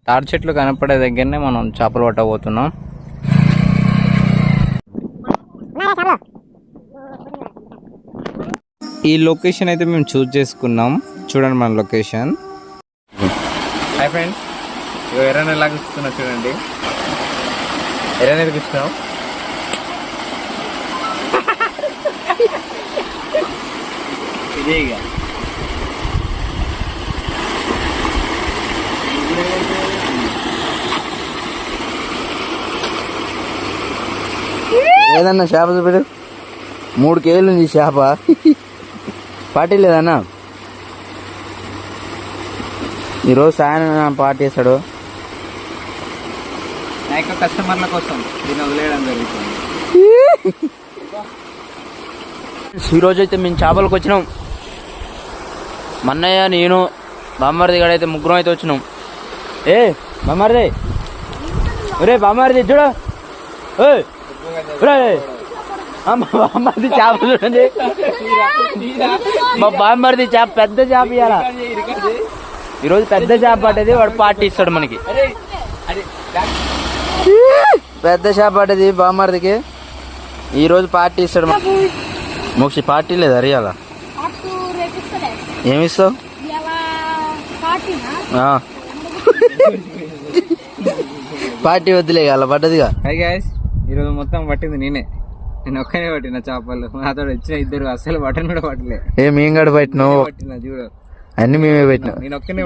తాడి చెట్లు కనపడే దగ్గరనే మనం చేపలు పట్టబోతున్నాం. ఈ లొకేషన్ అయితే మేము చూస్ చేసుకున్నాం. చూడండి మన లొకేషన్. హాయ్ ఫ్రెండ్స్, ఎర్రని ఎలా ఇస్తున్నా చూడండి. ఎర్రని ఎందుకు ఇస్తున్నాం? ఇదే ఇక ఏదన్నా చేప చూపెడు. 3 కేజీలు ఉంది చేప. పార్టీ లేదన్నా ఈరోజు సాయంత్రం పార్టీ చేస్తాడు. నా యొక్క కస్టమర్ల కోసం దీన్ని వదిలేయడం జరుగుతుంది. ఈరోజు అయితే మేము చేపలకు వచ్చినాం. మన్నయ్య, నేను, బామ్మర్ది గడైతే ముగ్గురం అయితే వచ్చినాం. ఏ బామ్మర్ది, ఒరే బామ్మర్ది చూడు. మా బామ్మర్ది చేప చూడండి. మా బామ్మర్ది చేప పెద్ద చేప ఇవ్వాలా. ఈరోజు పెద్ద చేప పట్టేది, వాడు పార్టీ ఇస్తాడు మనకి. పెద్ద చేప పట్టేది బామ్మర్దికి, ఈరోజు పార్టీ ఇస్తాడు. మోక్షి పార్టీ లేదు అరియాల. ఏమిస్తావు? పార్టీ వద్దులే అలా పడ్డదిగా. హై గైస్, ఈరోజు మొత్తం పట్టింది నేనే. నేను ఒక్కనే పట్టిన చేపలు. నాతో వచ్చిన ఇద్దరు అసలు పట్టను కూడా పట్టలే. మేము కూడా పట్టినావు? పట్టిన చూడు, అన్ని మేమే పెట్టినాం. నేను ఒక్కనే